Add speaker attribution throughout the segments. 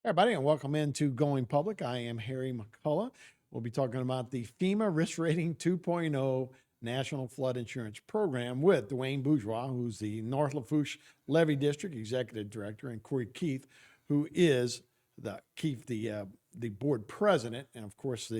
Speaker 1: Everybody, and welcome into Going Public. I am Harry McCullough. We'll be talking about the FEMA Risk Rating 2.0 National Flood Insurance Program with Dwayne Bourgeois, who's the North Lafourche Levee District Executive Director, and Corey Keith, who is the board president, and of course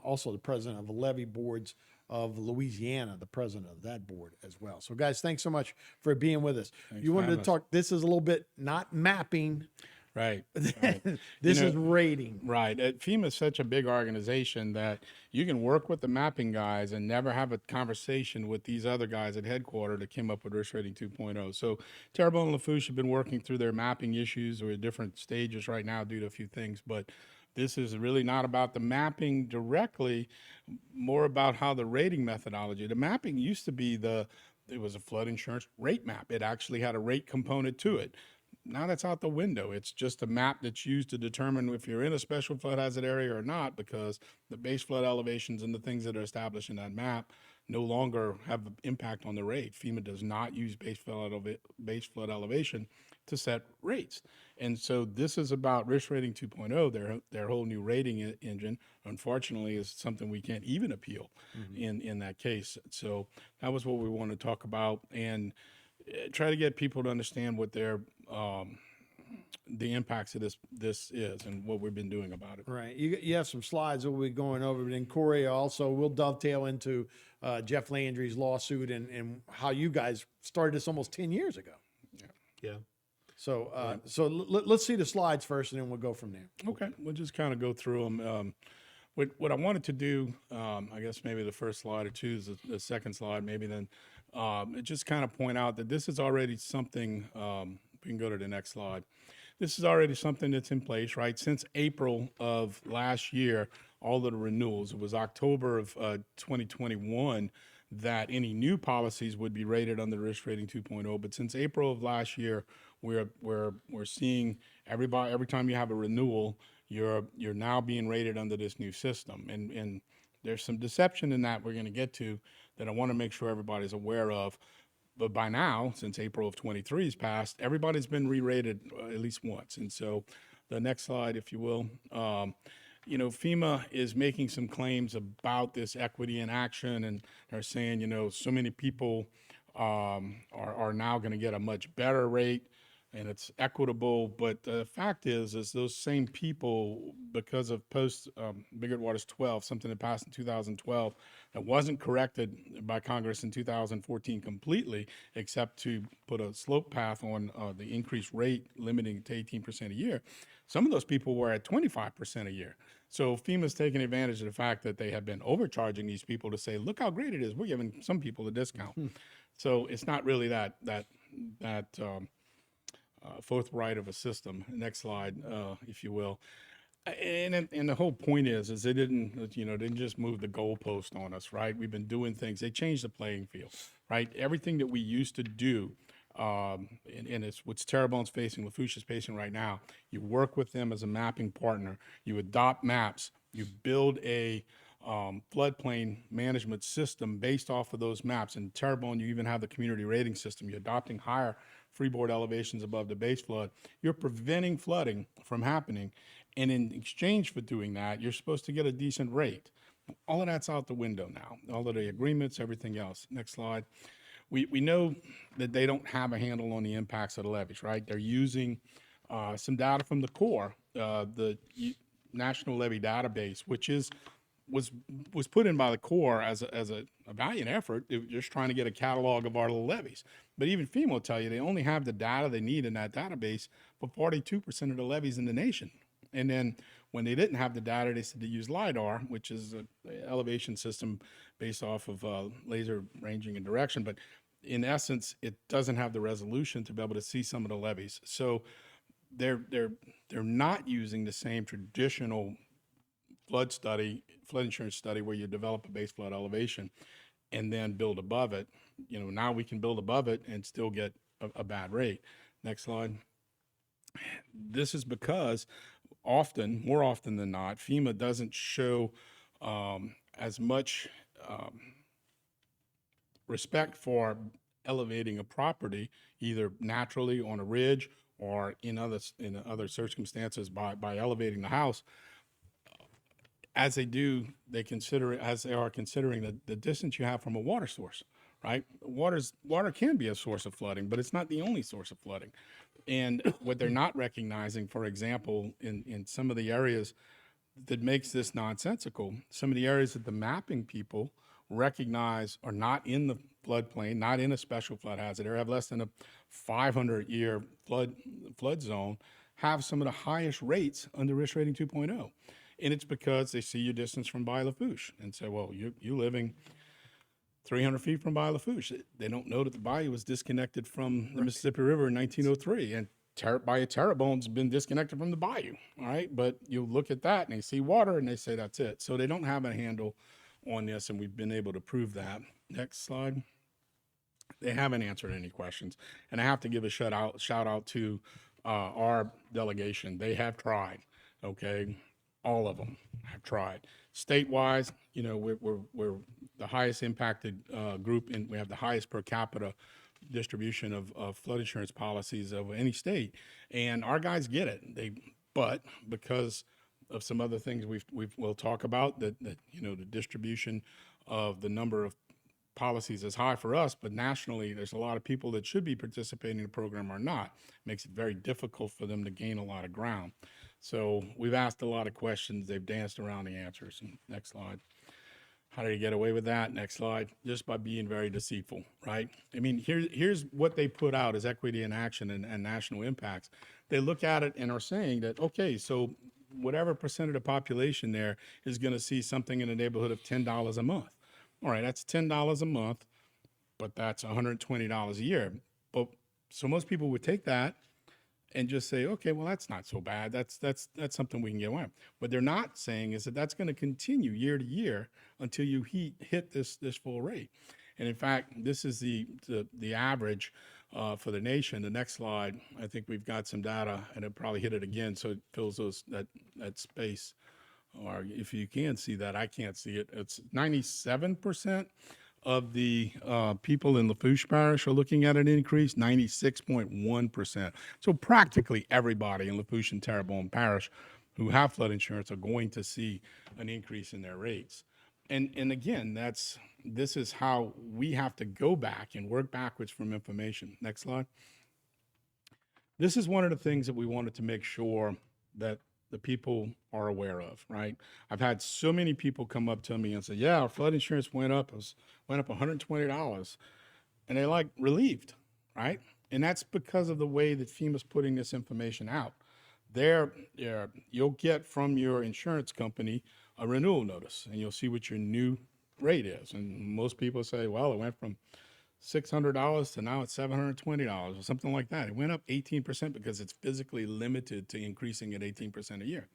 Speaker 1: also the president of the Levee Boards of Louisiana, the president of that board as well. So, guys, thanks so much for being with us.
Speaker 2: Thanks
Speaker 1: You
Speaker 2: for
Speaker 1: wanted to
Speaker 2: having us.
Speaker 1: talk. This is a little bit not mapping.
Speaker 2: Right.
Speaker 1: This is rating.
Speaker 2: Right. FEMA is such a big organization that you can work with the mapping guys and never have a conversation with these other guys at headquarters that came up with Risk Rating 2.0. So Terrebonne and Lafourche have been working through their mapping issues. We're at different stages right now due to a few things, but this is really not about the mapping directly, more about how the rating methodology. The mapping used to be it was a flood insurance rate map. It actually had a rate component to it. Now that's out the window. It's just a map that's used to determine if you're in a special flood hazard area or not, because the base flood elevations and the things that are established in that map no longer have an impact on the rate. FEMA does not use base flood elevation to set rates. And so this is about Risk Rating 2.0, their whole new rating engine, unfortunately, is something we can't even appeal in that case. So that was what we want to talk about, and try to get people to understand what the impacts of this is and what we've been doing about it.
Speaker 1: Right. You have some slides that we'll be going over, but then Corey also will dovetail into Jeff Landry's lawsuit and how you guys started this almost 10 years ago.
Speaker 3: Yeah.
Speaker 1: So let's see the slides first, and then we'll go from there.
Speaker 2: Okay, we'll just kind of go through them. What I wanted to do, I guess maybe the first slide or two is the second slide, maybe then, just kind of point out that this is already something, we can go to the next slide. This is already something that's in place, right? Since April of last year, all of the renewals, it was October of 2021 that any new policies would be rated under Risk Rating 2.0. But since April of last year, we're seeing every time you have a renewal, you're now being rated under this new system. And there's some deception in that we're going to get to that I want to make sure everybody's aware of. But by now, since April of 23 is passed, everybody's been re-rated at least once. And so the next slide, if you will, FEMA is making some claims about this equity in action, and they're saying, so many people are now going to get a much better rate, and it's equitable. But the fact is those same people, because of Biggert Waters 12, something that passed in 2012 that wasn't corrected by Congress in 2014 completely, except to put a slope path on the increased rate limiting to 18% a year. Some of those people were at 25% a year. So FEMA's taking advantage of the fact that they have been overcharging these people to say, look how great it is. We're giving some people a discount. So it's not really that forthright of a system. Next slide, if you will. And the whole point is they didn't just move the goalpost on us, right? We've been doing things. They changed the playing field, right? Everything that we used to do, and it's what's Terrebonne's facing, Lafourche is facing right now. You work with them as a mapping partner. You adopt maps. You build a floodplain management system based off of those maps. In Terrebonne, you even have the community rating system. You're adopting higher freeboard elevations above the base flood. You're preventing flooding from happening. And in exchange for doing that, you're supposed to get a decent rate. All of that's out the window now. All of the agreements, everything else. Next slide. We know that they don't have a handle on the impacts of the levees, right? They're using some data from the Corps, the National Levee Database, which was put in by the Corps as a valiant effort. They were just trying to get a catalog of our little levees. But even FEMA will tell you they only have the data they need in that database for 42% of the levees in the nation. And then when they didn't have the data, they said to use LIDAR, which is an elevation system based off of laser ranging and direction. But in essence, it doesn't have the resolution to be able to see some of the levees. So they're not using the same traditional flood insurance study where you develop a base flood elevation and then build above it. Now we can build above it and still get a bad rate. Next slide. This is because more often than not, FEMA doesn't show as much respect for elevating a property, either naturally on a ridge or in other circumstances by elevating the house, as they consider it, as they are considering the distance you have from a water source, right? Water can be a source of flooding, but it's not the only source of flooding. And what they're not recognizing, for example, in some of the areas that makes this nonsensical, some of the areas that the mapping people recognize are not in the floodplain, not in a special flood hazard area, have less than a 500-year flood zone, have some of the highest rates under risk rating 2.0. And it's because they see your distance from Baie Lafourche and say, well, you living 300 feet from Baie Lafourche. They don't know that the bayou was disconnected from the Mississippi River in 1903, and Bayou Terrebonne's been disconnected from the bayou. All right, but you look at that and they see water and they say that's it. So they don't have a handle on this, and we've been able to prove that. Next slide. They haven't answered any questions, and I have to give a shout out to our delegation. They have tried. Okay, all of them have tried. Statewide, we're the highest impacted group, and we have the highest per capita distribution of flood insurance policies of any state, and our guys get it. But because of some other things we'll talk about, that the distribution of the number of policies is high for us, but nationally there's a lot of people that should be participating in the program are not. It makes it very difficult for them to gain a lot of ground. So we've asked a lot of questions. They've danced around the answers. And next slide. How do you get away with that? Next slide. Just by being very deceitful, right? I mean, here's what they put out as equity in action and national impacts. They look at it and are saying that, okay, so whatever percent of the population there is going to see something in the neighborhood of $10 a month. All right, that's $10 a month, but that's $120 a year. But so most people would take that and just say, okay, well, that's not so bad. That's something we can get away with. What they're not saying is that that's going to continue year to year until you hit this full rate. And in fact, this is the average for the nation. The next slide, I think we've got some data, and it'll probably hit it again, so it fills that space. Or if you can see that, I can't see it. It's 97% of the people in Lafourche Parish are looking at an increase, 96.1%. So practically everybody in Lafourche and Terrebonne Parish who have flood insurance are going to see an increase in their rates. And again, this is how we have to go back and work backwards from information. Next slide. This is one of the things that we wanted to make sure that the people are aware of, right? I've had so many people come up to me and say, yeah, our flood insurance went up $120. And they're like relieved, right? And that's because of the way that FEMA's putting this information out. You'll get from your insurance company a renewal notice, and you'll see what your new rate is. And most people say, well, it went from $600 to now it's $720 or something like that. It went up 18% because it's physically limited to increasing at 18% a year.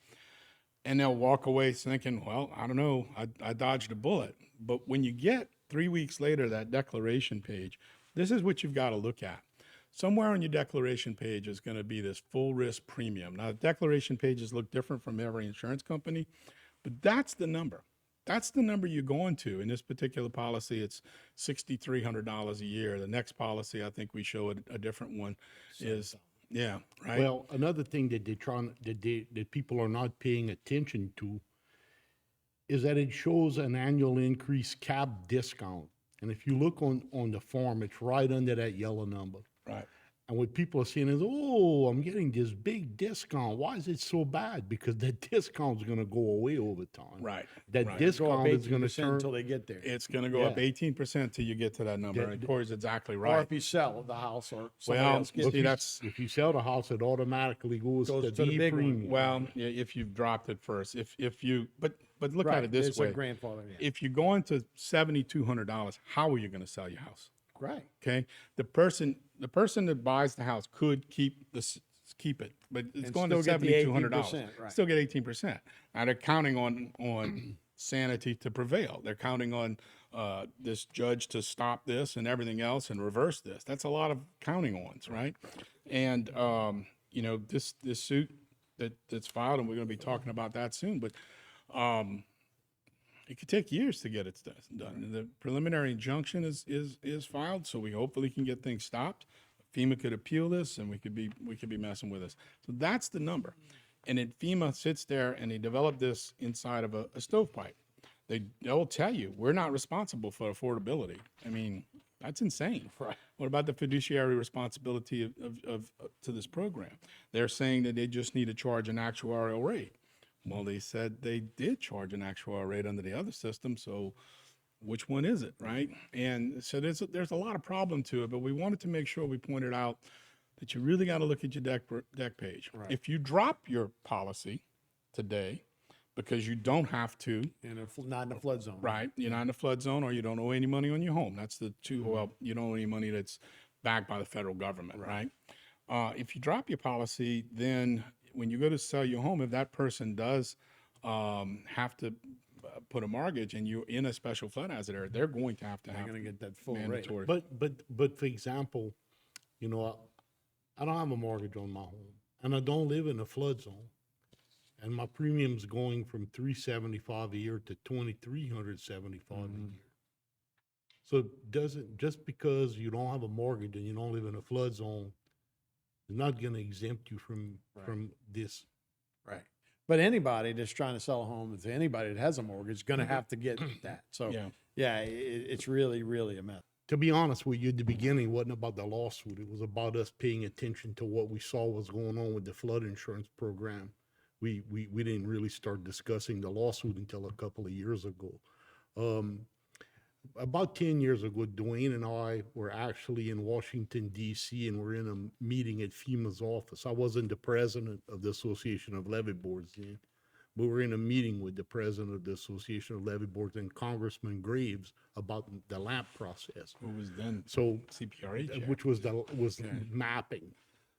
Speaker 2: And they'll walk away thinking, well, I don't know, I dodged a bullet. But when you get 3 weeks later that declaration page, this is what you've got to look at. Somewhere on your declaration page is going to be this full risk premium. Now, the declaration pages look different from every insurance company, but that's the number. That's the number you're going to. In this particular policy, it's $6,300 a year. The next policy, I think we show a different one, is, yeah, right?
Speaker 3: Well, another thing that that people are not paying attention to is that it shows an annual increase cap discount. And if you look on the form, it's right under that yellow number.
Speaker 2: Right.
Speaker 3: And what people are saying is, oh, I'm getting this big discount. Why is it so bad? Because that discount is going to go away over time.
Speaker 2: Right.
Speaker 3: That
Speaker 2: right.
Speaker 3: discount is going to
Speaker 1: 18%
Speaker 3: turn
Speaker 1: until they get there.
Speaker 2: It's going to go up 18% till you get to that number. And Corey's exactly
Speaker 1: Or
Speaker 2: right.
Speaker 1: if you sell the house or somebody
Speaker 2: Well,
Speaker 1: else gets
Speaker 2: see, that's
Speaker 3: if you sell the house, it automatically goes to
Speaker 1: to the
Speaker 3: the
Speaker 1: big one.
Speaker 3: premium.
Speaker 2: well, yeah, if you've dropped it first. If you but look
Speaker 1: right.
Speaker 2: at it this
Speaker 1: It's
Speaker 2: way.
Speaker 1: a grandfather. Yeah.
Speaker 2: If you go into $7,200, how are you going to sell your house?
Speaker 1: Right.
Speaker 2: Okay, the person that buys the house could keep it, but it's
Speaker 1: And
Speaker 2: going to
Speaker 1: still get the
Speaker 2: $7,200.
Speaker 1: 18%, right.
Speaker 2: Still get 18%. Now they're counting on sanity to prevail. They're counting on this judge to stop this and everything else and reverse this. That's a lot of counting ons, right? And this suit that's filed, and we're going to be talking about that soon, but. It could take years to get it done. The preliminary injunction is filed, so we hopefully can get things stopped. FEMA could appeal this, and we could be messing with this. So that's the number. And then FEMA sits there and they develop this inside of a stovepipe. They'll tell you we're not responsible for affordability. I mean, that's insane.
Speaker 3: Right.
Speaker 2: What about the fiduciary responsibility of to this program? They're saying that they just need to charge an actuarial rate. Well, they said they did charge an actuarial rate under the other system, so which one is it, right? And so there's a lot of problem to it, but we wanted to make sure we pointed out that you really got to look at your deck page.
Speaker 1: Right.
Speaker 2: If you drop your policy today because you don't have to,
Speaker 1: Not in a flood zone.
Speaker 2: right? You're not in a flood zone, or you don't owe any money on your home. That's the two. Well, you don't owe any money that's backed by the federal government, right? If you drop your policy, then when you go to sell your home, if that person does have to put a mortgage and you're in a special flood hazard area, they're going to have
Speaker 1: They're going to get that full rate.
Speaker 2: mandatory.
Speaker 3: But for example, you know, I don't have a mortgage on my home, and I don't live in a flood zone, and my premium's going from $375 a year to $2,375 a year. So just because you don't have a mortgage and you don't live in a flood zone, is not going to exempt you from this.
Speaker 1: Right. But anybody that's trying to sell a home, if anybody that has a mortgage, is going to have to get that. So,
Speaker 2: Yeah.
Speaker 1: it's really, really a mess.
Speaker 3: To be honest with you, at the beginning, it wasn't about the lawsuit. It was about us paying attention to what we saw was going on with the flood insurance program. We didn't really start discussing the lawsuit until a couple of years ago. About 10 years ago, Dwayne and I were actually in Washington, D.C., and we're in a meeting at FEMA's office. I wasn't the president of the Association of Levee Boards then, but we were in a meeting with the president of the Association of Levee Boards and Congressman Graves about the LAMP process.
Speaker 2: Who was then
Speaker 3: So,
Speaker 2: CPRA chair.
Speaker 3: which was mapping.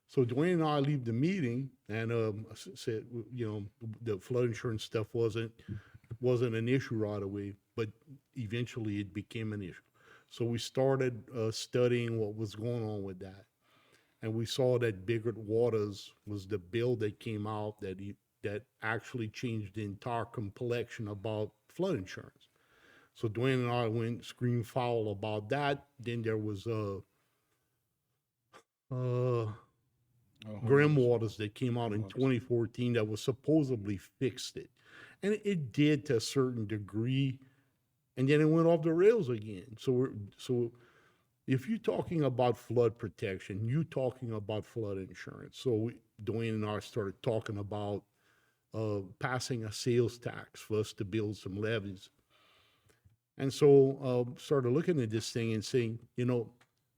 Speaker 3: So Dwayne and I leave the meeting and said, you know, the flood insurance stuff wasn't an issue right away, but eventually it became an issue. So we started studying what was going on with that, and we saw that Biggert Waters was the bill that came out that actually changed the entire complexion about flood insurance. So Dwayne and I went scream foul about that. Then there was Grim Waters that came out in 2014 that was supposedly fixed it. And it did to a certain degree, and then it went off the rails again. So if you're talking about flood protection, you're talking about flood insurance. So Dwayne and I started talking about passing a sales tax for us to build some levees. And so started looking at this thing and saying, you know,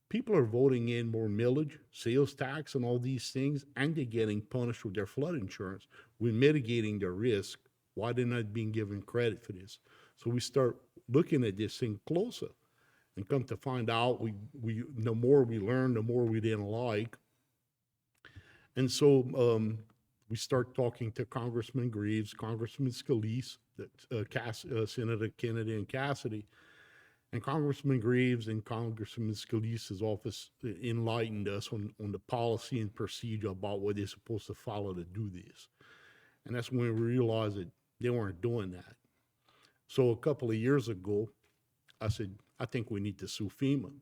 Speaker 3: people are voting in more millage, sales tax, and all these things, and they're getting punished with their flood insurance. We're mitigating their risk. Why they're not being given credit for this? So we start looking at this thing closer, and come to find out, we the more we learned, the more we didn't like. And so we start talking to Congressman Graves, Congressman Scalise, Senator Kennedy and Cassidy. And Congressman Graves and Congressman Scalise's office enlightened us on the policy and procedure about what they're supposed to follow to do this. And that's when we realized that they weren't doing that. So a couple of years ago, I said, I think we need to sue FEMA.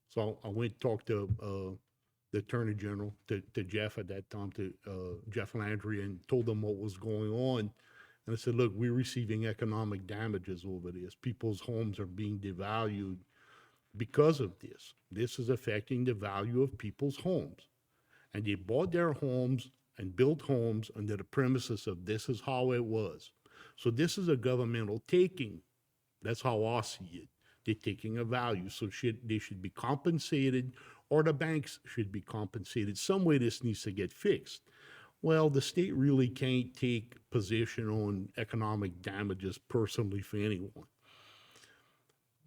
Speaker 3: So I went and talked to the Attorney General, to Jeff at that time, to Jeff Landry, and told them what was going on. And I said, look, we're receiving economic damages over this. People's homes are being devalued because of this. This is affecting the value of people's homes. And they bought their homes and built homes under the premises of this is how it was. So this is a governmental taking. That's how I see it. They're taking a value. So they should be compensated, or the banks should be compensated. Some way this needs to get fixed. Well, the state really can't take position on economic damages personally for anyone.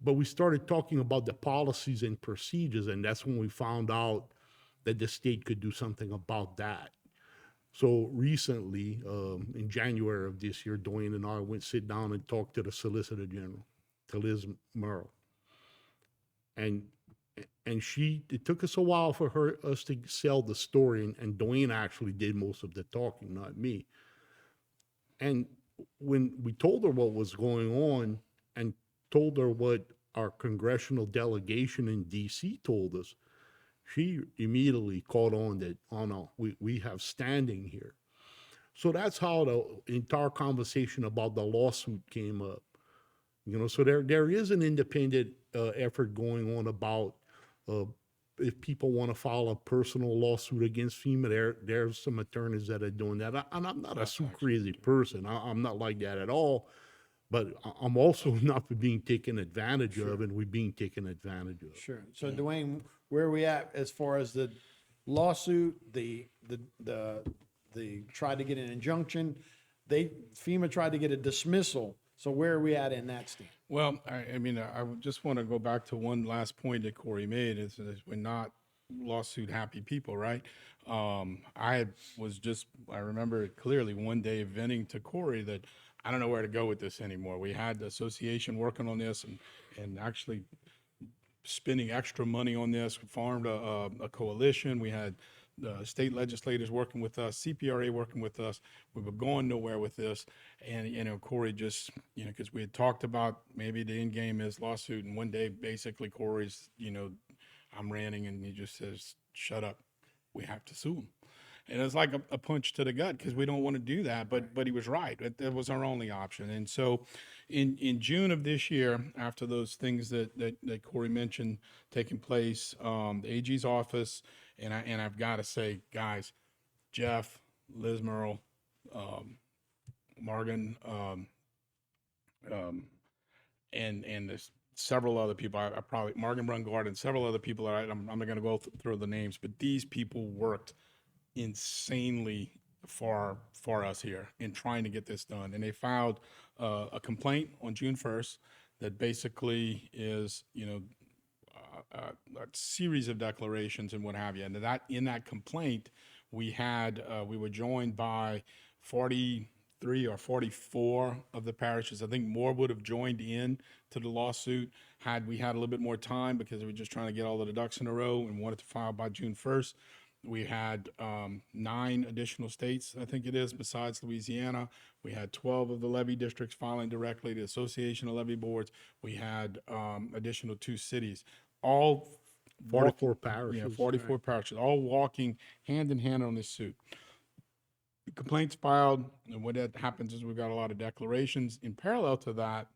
Speaker 3: But we started talking about the policies and procedures, and that's when we found out that the state could do something about that. So recently, in January of this year, Dwayne and I went sit down and talked to the Solicitor General, to Liz Merle. And it took us a while for us to sell the story, and Dwayne actually did most of the talking, not me. And when we told her what was going on and told her what our congressional delegation in DC told us, she immediately caught on that, oh no, we have standing here. So that's how the entire conversation about the lawsuit came up. So there is an independent effort going on about uh, if people want to file a personal lawsuit against FEMA, there's some attorneys that are doing that. And I'm not a sue crazy person. I'm not like that at all. But I'm also not being taken advantage of, and we're being taken advantage of.
Speaker 1: Sure. So Dwayne, where are we at as far as the lawsuit, the tried to get an injunction, FEMA tried to get a dismissal. So where are we at in that stand?
Speaker 2: Well, I mean, I would just want to go back to one last point that Corey made is that we're not lawsuit happy people, right? I remember it clearly one day venting to Corey that I don't know where to go with this anymore. We had the association working on this and actually spending extra money on this. We formed a coalition. We had state legislators working with us, CPRA working with us. We were going nowhere with this. And, Corey just, because we had talked about maybe the end game is lawsuit. And one day, basically, Corey's, I'm ranting and he just says, shut up. We have to sue him. And it's like a punch to the gut because we don't want to do that. But he was right. That was our only option. And so in June of this year, after those things that Corey mentioned taking place, the AG's office, and I've got to say, guys, Jeff, Liz Merle, Morgan, and there's several other people. I probably Morgan Brungard and several other people. I'm not going to go through the names, but these people worked insanely for us here in trying to get this done. And they filed a complaint on June 1st that basically is, a series of declarations and what have you. And in that complaint, we were joined by 43 or 44 of the parishes. I think more would have joined in to the lawsuit had we had a little bit more time because we were just trying to get all of the ducks in a row and wanted to file by June 1st. We had 9 additional states, I think it is, besides Louisiana. We had 12 of the levy districts filing directly, the Association of Levy Boards. We had additional 2 cities, all
Speaker 3: 44 parishes.
Speaker 2: Yeah, 44 parishes, all walking hand in hand on this suit. The complaints filed, and what that happens is we've got a lot of declarations. In parallel to that,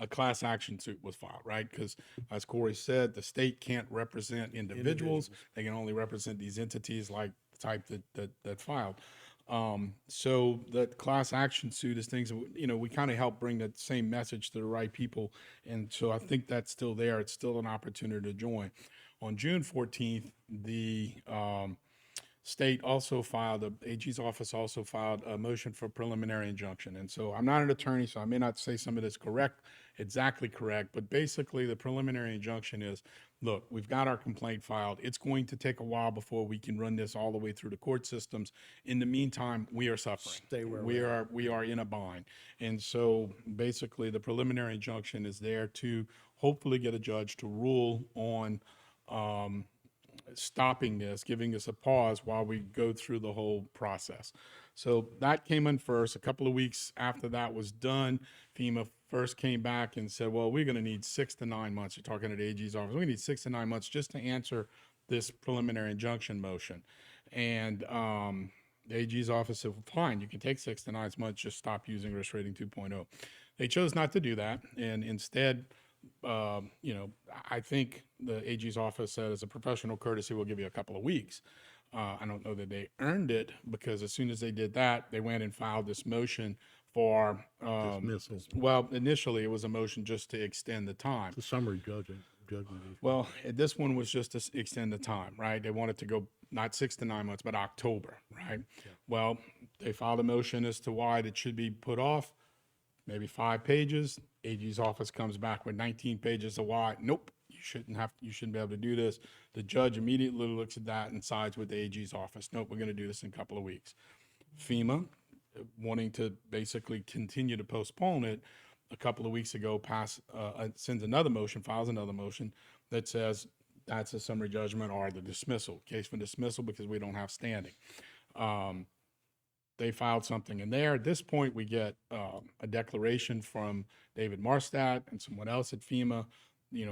Speaker 2: a class action suit was filed, right? Because as Corey said, the state can't represent individuals. They can only represent these entities like the type that filed. So the class action suit is things that, we kind of help bring that same message to the right people. And so I think that's still there. It's still an opportunity to join. On June 14th, the state also filed, the AG's office also filed a motion for preliminary injunction. And so I'm not an attorney, so I may not say some of this exactly correct, but basically the preliminary injunction is, look, we've got our complaint filed. It's going to take a while before we can run this all the way through the court systems. In the meantime, we are suffering.
Speaker 1: Stay where
Speaker 2: we are in a bind. And so basically the preliminary injunction is there to hopefully get a judge to rule on stopping this, giving us a pause while we go through the whole process. So that came in first. A couple of weeks after that was done, FEMA first came back and said, well, we're going to need 6 to 9 months. You're talking to the AG's office. We need 6 to 9 months just to answer this preliminary injunction motion. And the AG's office said, well, fine, you can take 6 to 9 months, just stop using risk rating 2.0. They chose not to do that. And instead, I think the AG's office said as a professional courtesy, we'll give you a couple of weeks. I don't know that they earned it because as soon as they did that, they went and filed this motion for
Speaker 3: Dismissal.
Speaker 2: Well, initially it was a motion just to extend the time.
Speaker 3: The summary judgment.
Speaker 2: Well, this one was just to extend the time, right? They wanted to go not 6 to 9 months, but October, right? Yeah. Well, they filed a motion as to why it should be put off. Maybe 5 pages. AG's office comes back with 19 pages of why. Nope, you shouldn't be able to do this. The judge immediately looks at that and sides with the AG's office. Nope, we're going to do this in a couple of weeks. FEMA, wanting to basically continue to postpone it, a couple of weeks ago files another motion that says that's a summary judgment or the dismissal, case for dismissal because we don't have standing. They filed something in there. At this point, we get a declaration from David Marstadt and someone else at FEMA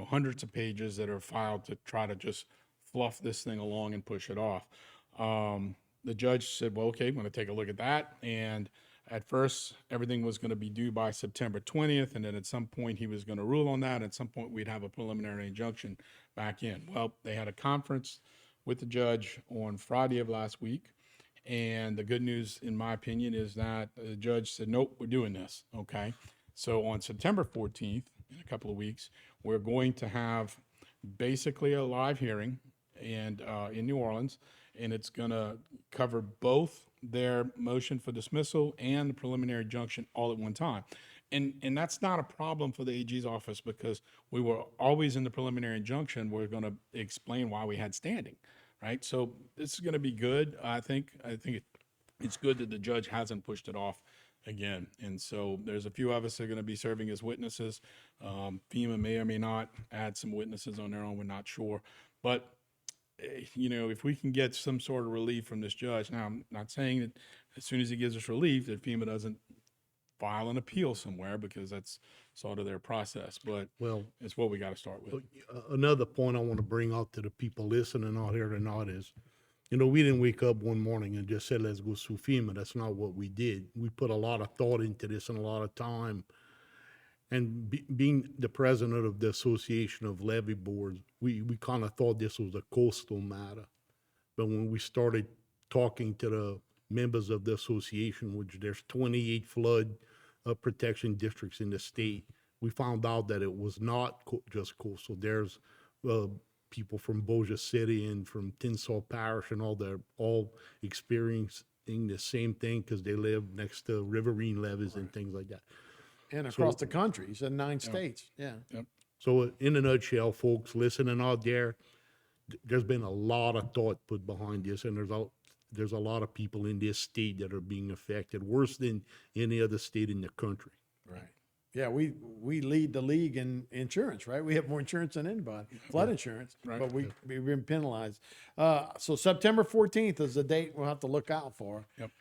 Speaker 2: hundreds of pages that are filed to try to just fluff this thing along and push it off. The judge said, well, okay, I'm going to take a look at that. And at first, everything was going to be due by September 20th. And then at some point, he was going to rule on that. At some point, we'd have a preliminary injunction back in. Well, they had a conference with the judge on Friday of last week. And the good news, in my opinion, is that the judge said, nope, we're doing this. Okay. So on September 14th, in a couple of weeks, we're going to have basically a live hearing and in New Orleans, and it's going to cover both their motion for dismissal and the preliminary injunction all at one time. And that's not a problem for the AG's office because we were always in the preliminary injunction. We're going to explain why we had standing, right? So this is going to be good. I think it's good that the judge hasn't pushed it off again. And so there's a few of us that are going to be serving as witnesses. FEMA may or may not add some witnesses on their own. We're not sure. But, if we can get some sort of relief from this judge, now I'm not saying that as soon as he gives us relief that FEMA doesn't file an appeal somewhere because that's sort of their process. But
Speaker 3: Well,
Speaker 2: it's what we got to start with.
Speaker 3: another point I want to bring out to the people listening out here tonight is, we didn't wake up one morning and just say, let's go sue FEMA. That's not what we did. We put a lot of thought into this and a lot of time. And being the president of the Association of Levee Boards, we kind of thought this was a coastal matter. But when we started talking to the members of the association, which there's 28 flood protection districts in the state, we found out that it was not just coastal. There's people from Bossier City and from Tinsall Parish and all experiencing the same thing because they live next to riverine levees and things like that.
Speaker 1: And across the country, he's in 9 states. Yeah.
Speaker 2: Yep.
Speaker 3: So in a nutshell, folks listening out there, there's been a lot of thought put behind this, and there's a lot of people in this state that are being affected worse than any other state in the country.
Speaker 1: Right. Yeah, we lead the league in insurance, right? We have more insurance than anybody, flood insurance,
Speaker 2: Right.
Speaker 1: but we've been penalized. So September 14th is the date we'll have to look out for.
Speaker 2: Yep.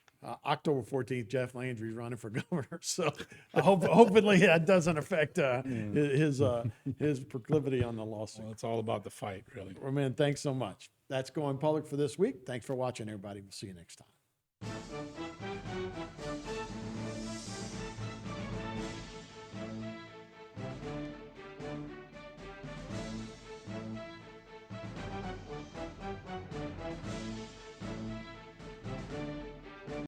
Speaker 1: October 14th, Jeff Landry's running for governor. So hopefully that doesn't affect his proclivity on the lawsuit.
Speaker 2: Well, it's all about the fight, really.
Speaker 1: Well, man, thanks so much. That's Going Public for this week. Thanks for watching, everybody. We'll see you next time.